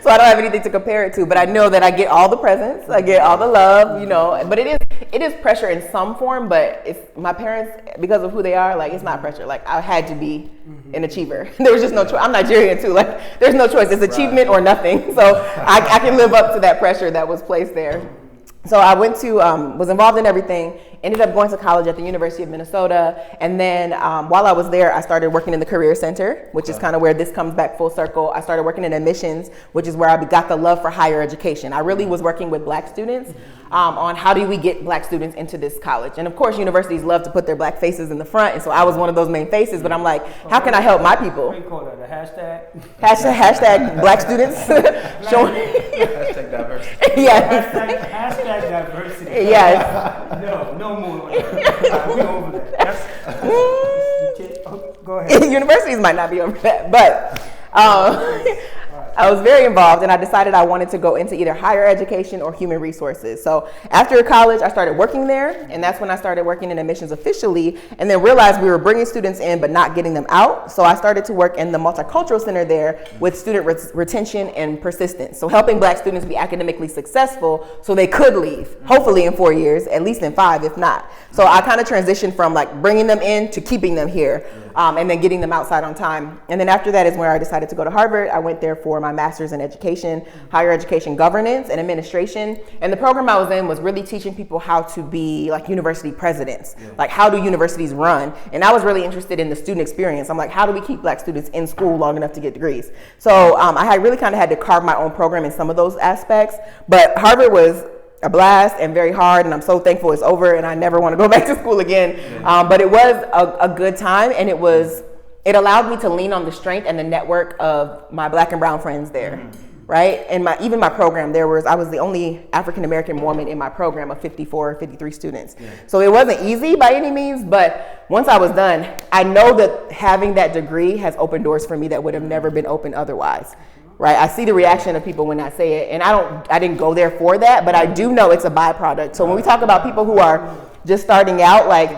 B: So I don't have anything to compare it to. But I know that I get all the presents, I get all the love, But it is pressure in some form. But if my parents, because of who they are, it's not pressure. I had to be an achiever. There was just no choice. I'm Nigerian too. There's no choice. It's achievement or nothing. So I can live up to that pressure that was placed there. So I went to, was involved in everything, ended up going to college at the University of Minnesota. And then while I was there, I started working in the Career Center, which is kind of where this comes back full circle. I started working in admissions, which is where I got the love for higher education. I really was working with black students on how do we get black students into this college. And of course, universities love to put their black faces in the front. And so I was one of those main faces, but I'm like, how can I help my people?
C: What do you call that, a hashtag?
B: Hashtag black students.
A: Hashtag diversity.
B: Yes.
C: Hashtag diversity.
B: Yes.
C: No more. We're over that. Go ahead.
B: Universities might not be over that, but I was very involved, and I decided I wanted to go into either higher education or human resources. So after college, I started working there, and that's when I started working in admissions officially, and then realized we were bringing students in but not getting them out. So I started to work in the multicultural center there with student retention and persistence. So helping black students be academically successful so they could leave, hopefully in 4 years, at least in 5 if not. So I kind of transitioned from bringing them in to keeping them here. and then getting them outside on time. And then after that is where I decided to go to Harvard. I went there for my master's in education, higher education governance and administration. And the program I was in was really teaching people how to be like university presidents, like how do universities run? And I was really interested in the student experience. I'm like, how do we keep black students in school long enough to get degrees? So I had really kind of had to carve my own program in some of those aspects, but Harvard was a blast and very hard, and I'm so thankful it's over and I never want to go back to school again. But it was a good time, and it allowed me to lean on the strength and the network of my black and brown friends there, right? And even my program, I was the only African American woman in my program of 53 students. So it wasn't easy by any means, but once I was done, I know that having that degree has opened doors for me that would have never been open otherwise. Right, I see the reaction of people when I say it, and I didn't go there for that, but I do know it's a byproduct. So when we talk about people who are just starting out, like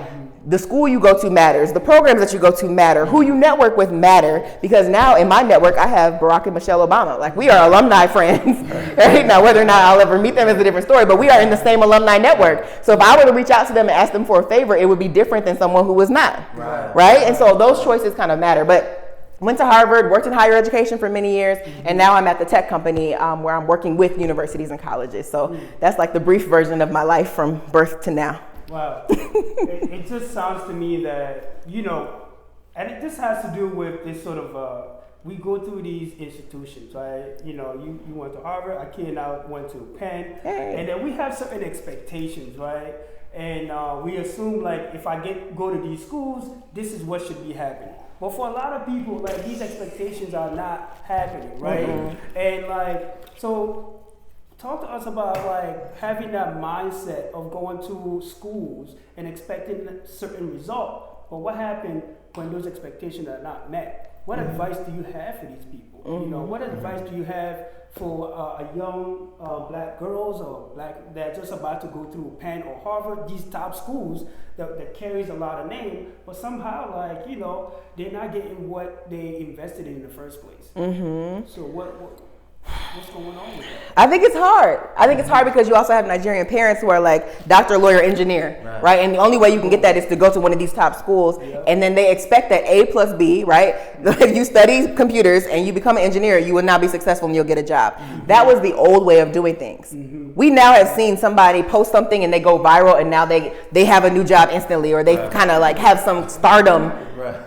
B: the school you go to matters, the programs that you go to matter, who you network with matter, because now in my network I have Barack and Michelle Obama. Like we are alumni friends. Right? Now whether or not I'll ever meet them is a different story, but we are in the same alumni network. So if I were to reach out to them and ask them for a favor, it would be different than someone who was not. Right? And so those choices kind of matter. But went to Harvard, worked in higher education for many years, and now I'm at the tech company where I'm working with universities and colleges. So that's like the brief version of my life from birth to now.
C: Wow. It just sounds to me that, and it just has to do with this sort of, we go through these institutions, right? You went to Harvard, Akina went to Penn, and then we have certain expectations, right? And we assume like if I go to these schools, this is what should be happening. But for a lot of people, like these expectations are not happening, right? And like, so talk to us about like having that mindset of going to schools and expecting a certain result. But what happened when those expectations are not met? What advice do you have for these people? What advice do you have for a young black girls or black that just about to go through Penn or Harvard, these top schools that carries a lot of name, but somehow like they're not getting what they invested in the first place. So what's going on with that?
B: I think it's hard. Because you also have Nigerian parents who are like doctor, lawyer, engineer, right? And the only way you can get that is to go to one of these top schools, and then they expect that A plus B, right? If you study computers and you become an engineer, you will now be successful and you'll get a job. That was the old way of doing things. We now have seen somebody post something and they go viral, and now they have a new job instantly, or they kind of like have some stardom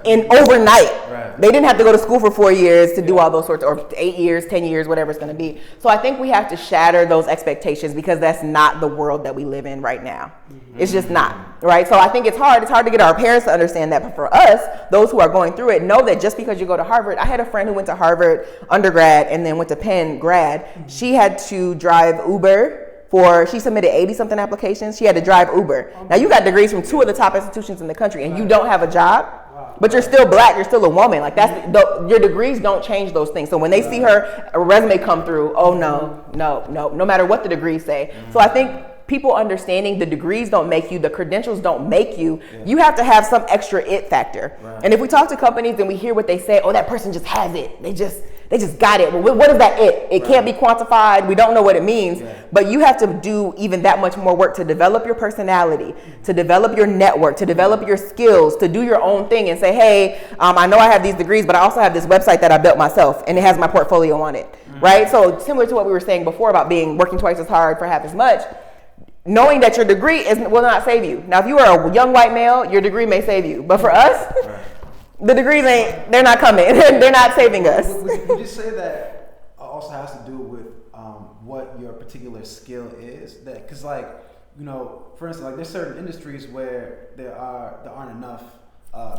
B: in overnight. They didn't have to go to school for 4 years to do all those sorts, or 8 years, 10 years, whatever it's going to be. So I think we have to shatter those expectations, because that's not the world that we live in right now. It's just not, right? So I think it's hard to get our parents to understand that. But for us, those who are going through it, know that just because you go to Harvard, I had a friend who went to Harvard undergrad and then went to Penn grad. She had to drive Uber. She submitted 80-something applications. She had to drive Uber. Now you got degrees from 2 of the top institutions in the country, and you don't have a job. But you're still black, you're still a woman. Like your degrees don't change those things. So when they see her resume come through, oh no matter what the degrees say. So I think people understanding the degrees don't make you, the credentials don't make you. You have to have some extra it factor. And if we talk to companies and we hear what they say, oh, that person just has it. They just got it. Well, what is that it? It can't be quantified. We don't know what it means. But you have to do even that much more work to develop your personality, to develop your network, to develop your skills, to do your own thing and say, hey, I know I have these degrees, but I also have this website that I built myself, and it has my portfolio on it. Right? So similar to what we were saying before about working twice as hard for half as much, knowing that your degree will not save you. Now, if you are a young white male, your degree may save you. But for us, the degrees they're not coming. They're not saving us.
A: Would you say that also has to do with what your particular skill is? Because for instance, like there's certain industries where there aren't enough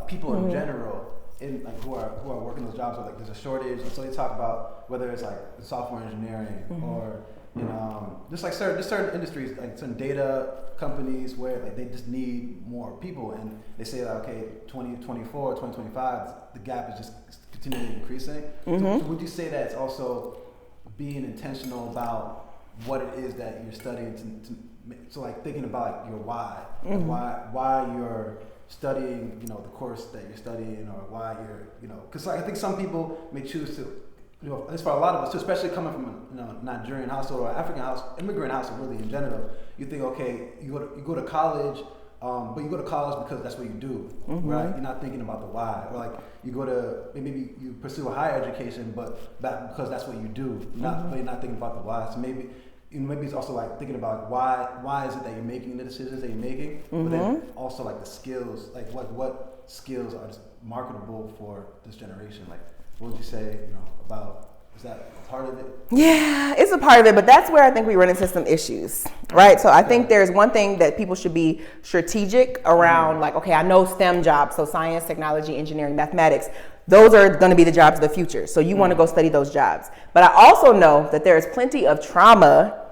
A: people in general in like who are working those jobs, or like there's a shortage. So they talk about whether it's like software engineering or just like certain industries, like some data companies where like they just need more people, and they say like, okay, 2024, 2025, the gap is just continually increasing. So would you say that it's also being intentional about what it is that you're studying so like thinking about like your why, why you're studying, the course that you're studying, or why you're, because like I think some people may choose to. At least for a lot of us, too, especially coming from a Nigerian household or African house, immigrant household, really in general, you think, okay, you go to college, But you go to college because that's what you do, right? You're not thinking about the why. Or like you go to, maybe you pursue a higher education, but because that's what you do, but you're not thinking about the why. So maybe it's also like thinking about why is it that you're making the decisions that you're making, but then also like the skills, like what skills are just marketable for this generation? Like what would you say, about, is that part of it?
B: Yeah, it's a part of it, but that's where I think we run into some issues, right? So I think there's one thing that people should be strategic around, like, okay, I know STEM jobs, so science, technology, engineering, mathematics, those are going to be the jobs of the future. So you want to go study those jobs. But I also know that there is plenty of trauma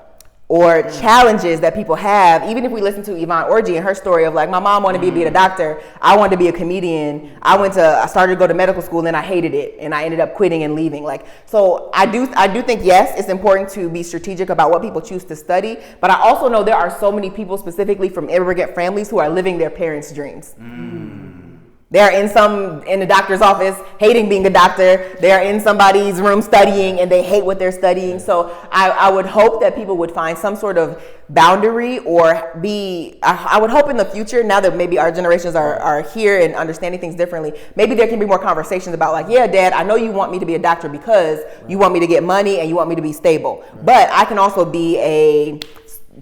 B: or challenges that people have. Even if we listen to Yvonne Orji and her story of like, my mom wanted me to be a doctor, I wanted to be a comedian, I started to go to medical school and then I hated it and I ended up quitting and leaving. Like, so I do think, yes, it's important to be strategic about what people choose to study, but I also know there are so many people specifically from immigrant families who are living their parents' dreams. They're in the doctor's office hating being a doctor. They're in somebody's room studying and they hate what they're studying. So I would hope that people would find some sort of boundary I would hope in the future, now that maybe our generations are here and understanding things differently, maybe there can be more conversations about like, yeah, Dad, I know you want me to be a doctor because you want me to get money and you want me to be stable. But I can also be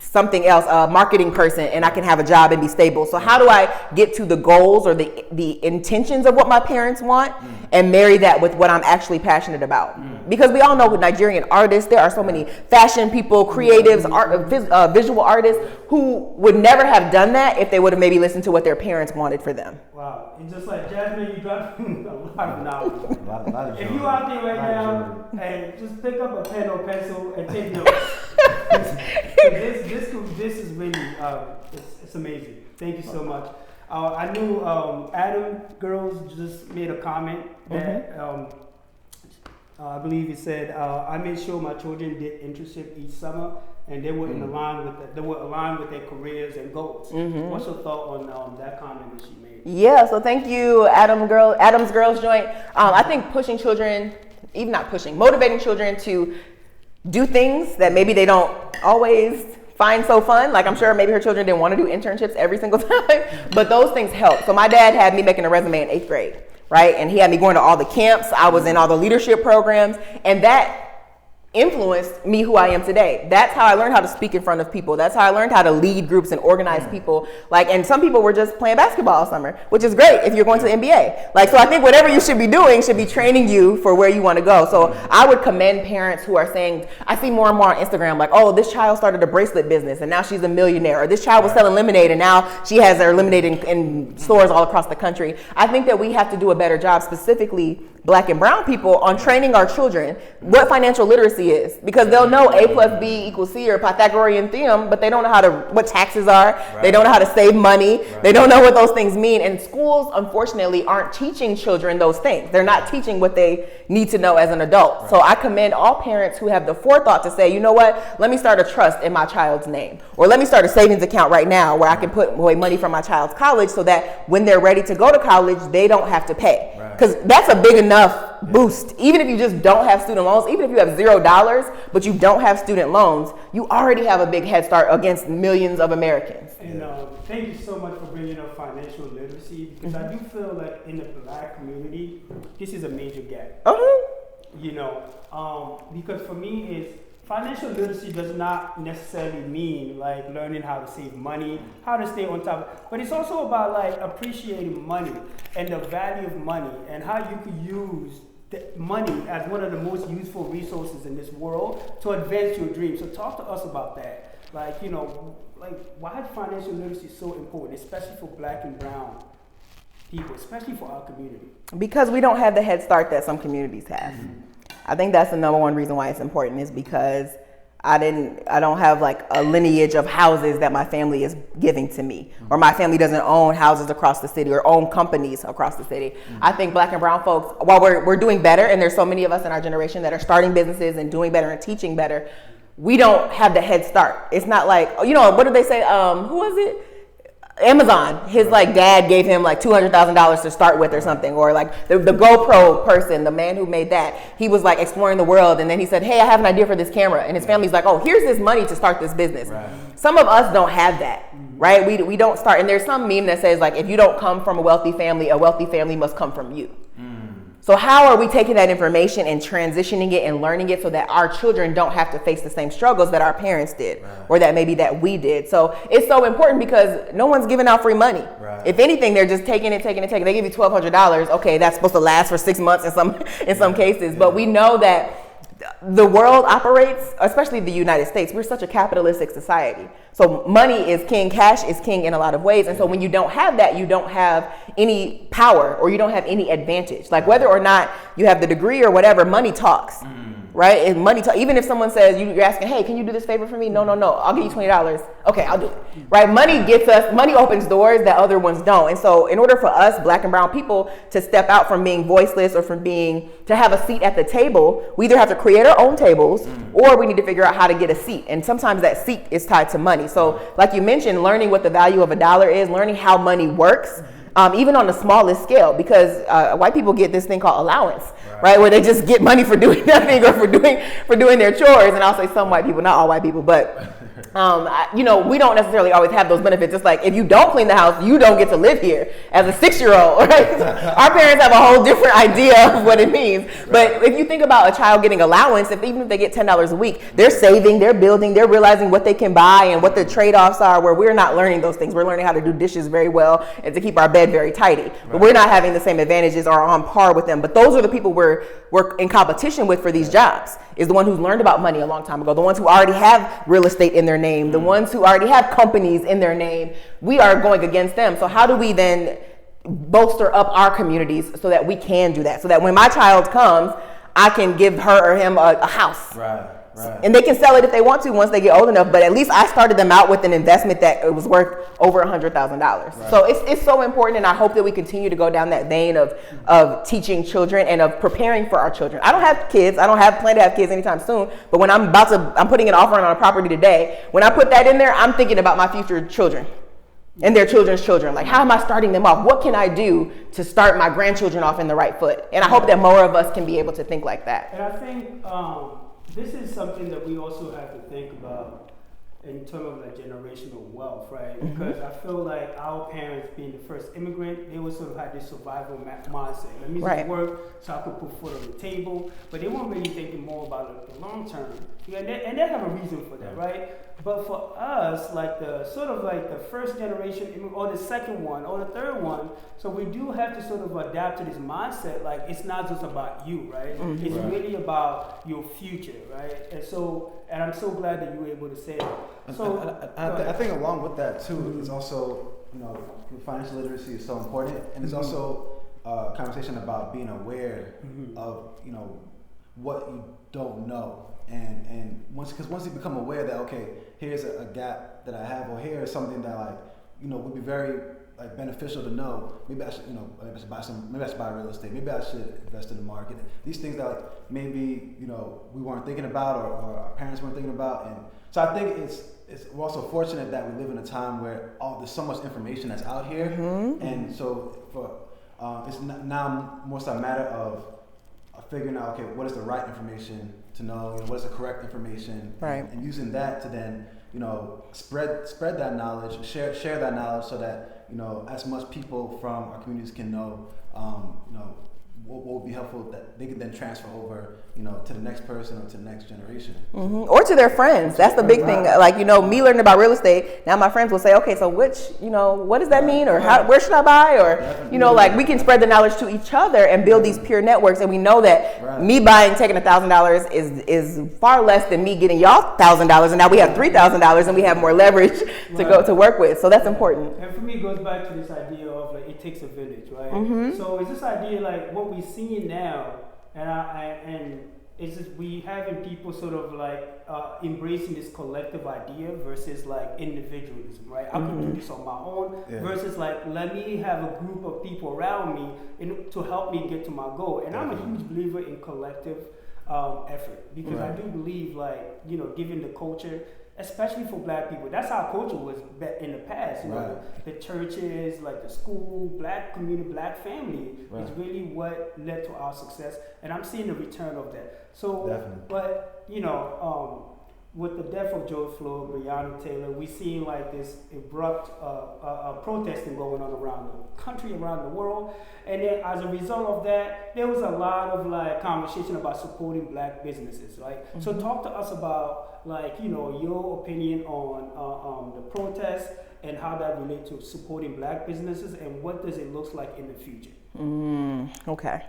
B: something else, a marketing person, and I can have a job and be stable. So how do I get to the goals or the intentions of what my parents want and marry that with what I'm actually passionate about? Because we all know with Nigerian artists, there are so many fashion people, creatives, visual artists who would never have done that if they would have maybe listened to what their parents wanted for them.
C: Wow, it's just like Jasmine, you dropped a lot of knowledge. If you out there right now, and just pick up a pen or pencil and take notes. This is really it's amazing. Thank you so much. I knew Adam Girls just made a comment that I believe he said I made sure my children did internship each summer and they were aligned with their careers and goals. What's your thought on that comment that she made?
B: Yeah, so thank you, Adam's Girls Joint. I think motivating children to do things that maybe they don't always find so fun. Like I'm sure maybe her children didn't want to do internships every single time, but those things help. So my dad had me making a resume in 8th grade, right? And he had me going to all the camps. I was in all the leadership programs, and that influenced me who I am today. That's how I learned how to speak in front of people. That's how I learned how to lead groups and organize people. Like, and some people were just playing basketball all summer, which is great if you're going to the NBA. Like, so I think whatever you should be doing should be training you for where you want to go. So I would commend parents who are saying, I see more and more on Instagram, like, oh, this child started a bracelet business and now she's a millionaire. Or this child was selling lemonade and now she has her lemonade in stores all across the country. I think that we have to do a better job, specifically Black and brown people, on training our children what financial literacy is, because they'll know A plus B equals C or Pythagorean theorem, but they don't know what taxes are. They don't know how to save money. They don't know what those things mean. And schools, unfortunately, aren't teaching children those things. They're not teaching what they need to know as an adult. So I commend all parents who have the forethought to say, you know what, let me start a trust in my child's name, or let me start a savings account right now where I can put away money from my child's college so that when they're ready to go to college, they don't have to pay. Because that's a big enough boost. Even if you just don't have student loans, even if you have $0, but you don't have student loans, you already have a big head start against millions of Americans.
C: And thank you so much for bringing up financial literacy, because I do feel like in the Black community, this is a major gap. Because for me, it's financial literacy does not necessarily mean like learning how to save money, how to stay on top, but it's also about like appreciating money and the value of money and how you could use money as one of the most useful resources in this world to advance your dreams. So talk to us about that. Like, why is financial literacy so important, especially for Black and brown people, especially for our community? Because
B: we don't have the head start that some communities have. I think that's the number one reason why it's important, is because I don't have like a lineage of houses that my family is giving to me, or my family doesn't own houses across the city or own companies across the city. I think Black and brown folks, while we're doing better, and there's so many of us in our generation that are starting businesses and doing better and teaching better, we don't have the head start. It's not like, what did they say? Who was it? Amazon, his like dad gave him like $200,000 to start with or something, or like the GoPro person, the man who made that, he was like exploring the world, and then he said, hey, I have an idea for this camera, and his family's like, oh, here's this money to start this business. Some of us don't have that. right? We don't start, and there's some meme that says like, if you don't come from a wealthy family must come from you. So how are we taking that information and transitioning it and learning it so that our children don't have to face the same struggles that our parents did, or that maybe that we did? So it's so important because no one's giving out free money. Right. If anything, they're just taking it. They give you $1,200. Okay, that's supposed to last for 6 months in some cases. But we know that the world operates, especially the United States, we're such a capitalistic society. So money is king, cash is king in a lot of ways. And so when you don't have that, you don't have any power or you don't have any advantage. Like whether or not you have the degree or whatever, money talks. Right? And money talk. Even if someone says, you're asking, hey, can you do this favor for me? No, I'll give you $20. Okay, I'll do it. Right? Money opens doors that other ones don't. And so in order for us, black and brown people, to step out from being voiceless or to have a seat at the table, we either have to create our own tables or we need to figure out how to get a seat. And sometimes that seat is tied to money. So like you mentioned, learning what the value of a dollar is, learning how money works, even on the smallest scale, because white people get this thing called allowance, right? Where they just get money for doing nothing or for doing their chores. And I'll say some white people, not all white people, but we don't necessarily always have those benefits. It's like if you don't clean the house, you don't get to live here as a 6-year-old, right? Our parents have a whole different idea of what it means. Right. But if you think about a child getting allowance, even if they get $10 a week, they're saving, they're building, they're realizing what they can buy and what the trade-offs are, where we're not learning those things. We're learning how to do dishes very well and to keep our bed very tidy. Right. But we're not having the same advantages or on par with them. But those are the people we're in competition with for these jobs, is the one who's learned about money a long time ago, the ones who already have real estate in their name, the ones who already have companies in their name. We are going against them. So how do we then bolster up our communities so that we can do that? So that when my child comes, I can give her or him a house. Right. And they can sell it if they want to once they get old enough. But at least I started them out with an investment that it was worth over $100,000. Right. So it's so important, and I hope that we continue to go down that vein of teaching children and of preparing for our children. I don't have kids. I don't plan to have kids anytime soon. But when I'm putting an offer on a property today, when I put that in there, I'm thinking about my future children and their children's children. Like, how am I starting them off? What can I do to start my grandchildren off in the right foot? And I hope that more of us can be able to think like that.
C: And I think this is something that we also have to think about in terms of like generational wealth, right? Because I feel like our parents, being the first immigrant, they would sort of have this survival mindset. Let me just work so I could put food on the table, but they weren't really thinking more about the long term. Yeah, and they have a reason for that, right? But for us, like the sort of like the first generation or the second one or the third one, so we do have to sort of adapt to this mindset. Like, it's not just about you, right? It's really about your future, right? And I'm so glad that you were able to say that. So
A: I think along with that too is also, financial literacy is so important, and it's also a conversation about being aware of what you don't know. And once you become aware that, okay, here's a gap that I have, or here is something that would be very beneficial to know. Maybe I should maybe I should buy real estate. Maybe I should invest in the market. These things that maybe we weren't thinking about, or our parents weren't thinking about. And so I think we're also fortunate that we live in a time where there's so much information that's out here, and so it's now more so a matter of figuring out, okay, what is the right information to know, what is the correct information, and using that to then spread that knowledge, share that knowledge, so that as much people from our communities can know what would be helpful, that they can then transfer over to the next person or to the next generation,
B: or to their friends. That's the big thing. Like me learning about real estate, now my friends will say, okay, so what does that mean, or where should I buy, or we can spread the knowledge to each other and build these peer networks. And we know that me taking $1,000 is far less than me getting y'all $1,000, and now we have $3,000 and we have more leverage to go to work with. So that's important.
C: And for me, it goes back to this idea of it takes a village, right? So it's this idea what we're seeing now, and it's just we having people sort of embracing this collective idea versus individualism, right? I can do this on my own versus let me have a group of people around me to help me get to my goal. And I'm a huge believer in collective effort, because I do believe given the culture, especially for Black people, that's how culture was in the past. The churches, the school, Black community, Black family is really what led to our success, and I'm seeing the return of that. So, definitely. But with the death of George Floyd, Breonna Taylor, we seen like this abrupt protesting going on around the country, around the world, and then as a result of that, there was a lot of like conversation about supporting black businesses, right? Mm-hmm. So talk to us about like your opinion on the protests and how that relates to supporting black businesses, and what does it look like in the future?
B: Okay.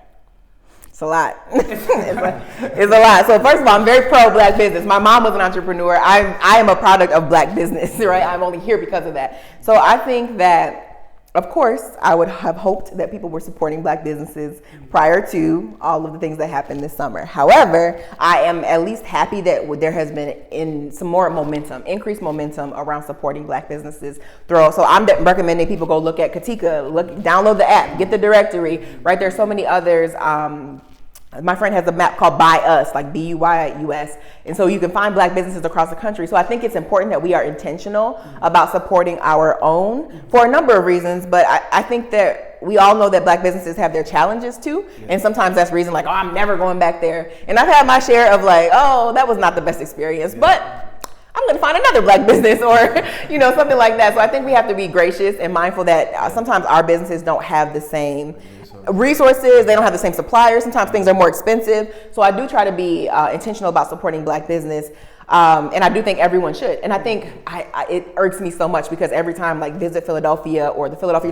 B: It's a lot. It's a lot. So first of all, I'm very pro black business. My mom was an entrepreneur. I am a product of black business, right? I'm only here because of that. So I think that, of course, I would have hoped that people were supporting black businesses prior to all of the things that happened this summer. However, I am at least happy that there has been some more momentum, increased momentum around supporting black businesses. So I'm recommending people go look at Katika, download the app, get the directory, right? There's so many others. My friend has a map called Buy Us, like BUYUS. And so you can find black businesses across the country. So I think it's important that we are intentional about supporting our own for a number of reasons. But I think that we all know that black businesses have their challenges too. Yeah. And sometimes that's reason like, oh, I'm never going back there. And I've had my share of like, oh, that was not the best experience. Yeah. But I'm going to find another black business or, something like that. So I think we have to be gracious and mindful that sometimes our businesses don't have the same resources, they don't have the same suppliers, sometimes things are more expensive. So I do try to be intentional about supporting black business, and I do think everyone should. And I think it irks me so much because every time like Visit Philadelphia or the Philadelphia